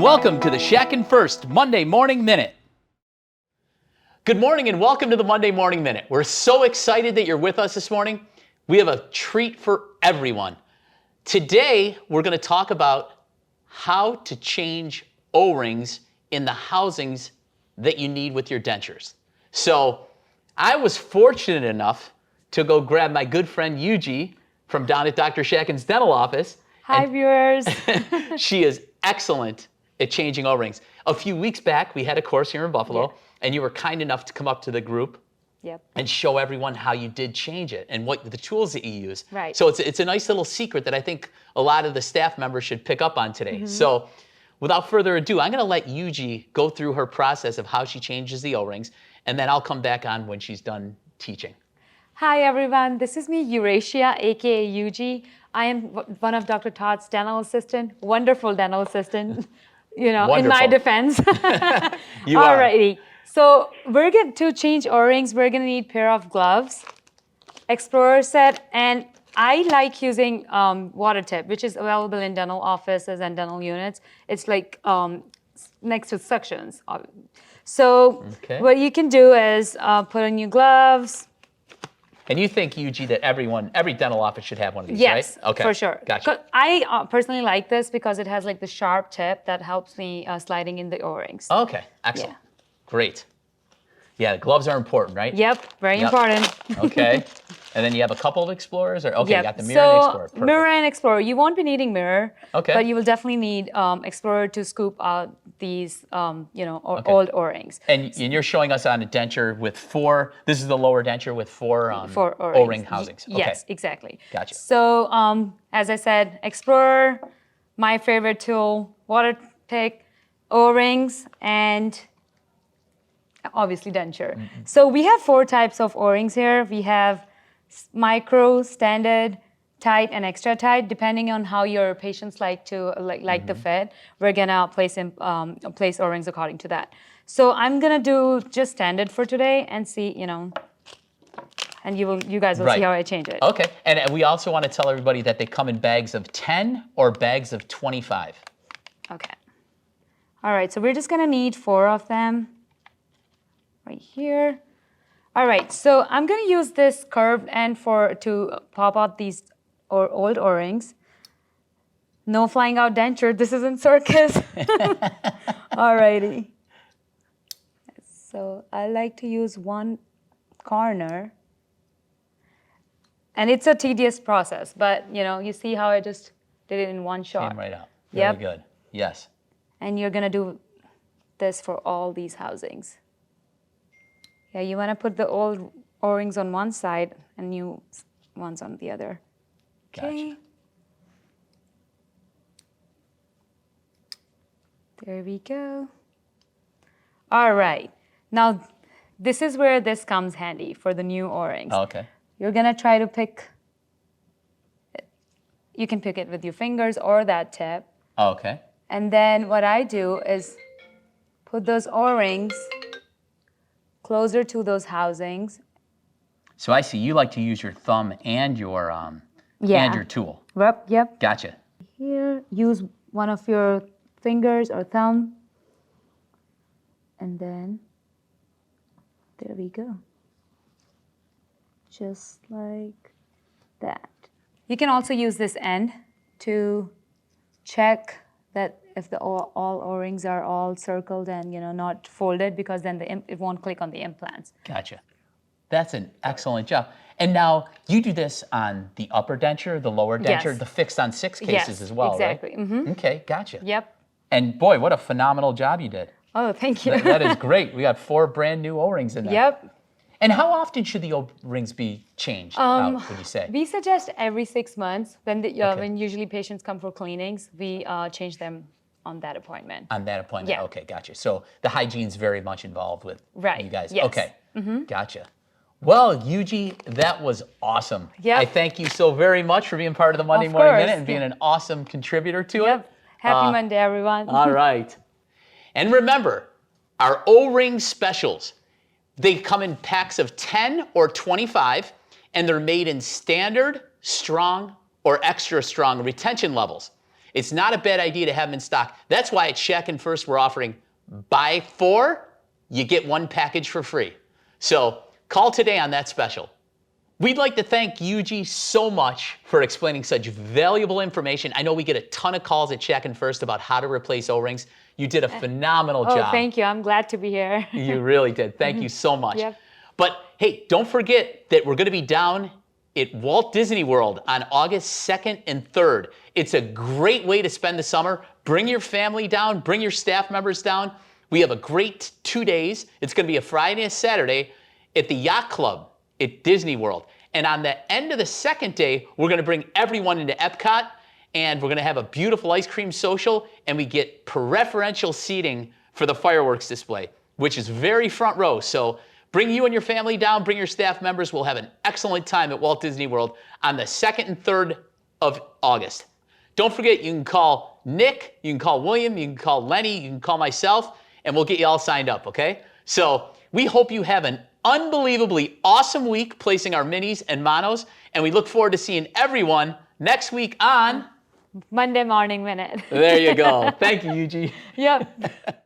welcome to the Shatkin First Monday Morning Minute. Good morning and welcome to the Monday Morning Minute. We're so excited that you're with us this morning. We have a treat for everyone. Today, we're going to talk about how to change O-rings in the housings that you need with your dentures. So I was fortunate enough to go grab my good friend Yuji from down at Dr. Shatkin's dental office. Hi, viewers. She is excellent at changing O-rings. A few weeks back, we had a course here in Buffalo, and you were kind enough to come up to the group and show everyone how you did change it and what the tools that you use. Right. So it's a nice little secret that I think a lot of the staff members should pick up on today. So without further ado, I'm going to let Yuji go through her process of how she changes the O-rings, and then I'll come back on when she's done teaching. Hi, everyone. This is me, Urashia, aka Yuji. I am one of Dr. Todd's dental assistant, wonderful dental assistant, you know, Wonderful. in my defense. You are. Alrighty. So we're going to change O-rings. We're going to need a pair of gloves, Explorer set, and I like using water tip, which is available in dental offices and dental units. It's like next to suctions. So what you can do is put on your gloves. And you think, Yuji, that every dental office should have one of these, yes, right? Okay, for sure. Gotcha. I personally like this because it has like the sharp tip that helps me sliding in the O-rings. Okay, excellent. Great. Yeah, the gloves are important, right? Yep, very important. Okay. And then you have a couple of Explorers? Or, okay, you got the mirror so, and the Explorer. Perfect. Mirror and Explorer. You won't be needing mirror, Okay. but you will definitely need Explorer to scoop out these, old O-rings. And you're showing us on a denture with four, this is the lower denture with four O-ring housings. Okay. Yes, exactly. Gotcha. So, as I said, Explorer, my favorite tool, Waterpick, O-rings, and obviously denture. So we have four types of O-rings here. We have micro, standard, tight, and extra tight. Depending on how your patients like to like the fit, we're gonna place O-rings according to that. So I'm gonna do just standard for today and see, and you guys will see how I change it. Okay, and we also want to tell everybody that they come in bags of 10 or bags of 25. Okay. All right, so we're just gonna need 4 of them right here. All right, so I'm gonna use this curved end to pop out these old O-rings. No flying out denture, this isn't circus. All righty. So I like to use one corner. And it's a tedious process, but you see how I just did it in one shot. Came right out. Very good. Yes. And you're gonna do this for all these housings. Yeah, you wanna put the old O-rings on one side and new ones on the other. Okay. Gotcha. There we go. All right. Now, this is where this comes handy for the new O-rings. Oh, okay. You're gonna try to pick it. You can pick it with your fingers or that tip. Oh, okay. And then what I do is put those O-rings closer to those housings. So I see you like to use your thumb and your tool. Yep. Gotcha. Here, use one of your fingers or thumb. And then, there we go. Just like that. You can also use this end to check that if all O-rings are all circled and not folded, because then it won't click on the implants. Gotcha. That's an excellent job. And now you do this on the upper denture, the lower denture, the fixed on 6 cases as well, exactly. right? Okay, gotcha. Yep. And boy, what a phenomenal job you did. Oh, thank you. That is great. We got 4 brand new O-rings in there. Yep. And how often should the O-rings be changed out, would you say? We suggest every 6 months. When usually patients come for cleanings, we change them on that appointment. On that appointment, okay, gotcha. So the hygiene's very much involved with you guys. Yes. Okay, gotcha. Well, Yuji, that was awesome. Yep. I thank you so very much for being part of the Monday Morning Minute and being an awesome contributor to it. Happy Monday, everyone. All right. And remember, our O-ring specials, they come in packs of 10 or 25, and they're made in standard, strong, or extra strong retention levels. It's not a bad idea to have them in stock. That's why at Shatkin First we're offering buy 4, you get 1 package for free. So call today on that special. We'd like to thank Yuji so much for explaining such valuable information. I know we get a ton of calls at Shatkin First about how to replace O-rings. You did a phenomenal job. Oh, thank you. I'm glad to be here. You really did. Thank you so much. Yep. But hey, don't forget that we're going to be down at Walt Disney World on August 2nd and 3rd. It's a great way to spend the summer. Bring your family down, bring your staff members down. We have a great 2 days. It's going to be a Friday and a Saturday at the Yacht Club at Disney World. And on the end of the second day, we're going to bring everyone into Epcot, and we're going to have a beautiful ice cream social, and we get preferential seating for the fireworks display, which is very front row. So bring you and your family down, bring your staff members. We'll have an excellent time at Walt Disney World on the 2nd and 3rd of August. Don't forget, you can call Nick, you can call William, you can call Lenny, you can call myself, and we'll get you all signed up, okay? So we hope you have an unbelievably awesome week placing our minis and monos, and we look forward to seeing everyone next week on Monday Morning Minute. There you go. Thank you, Yuji. Yep.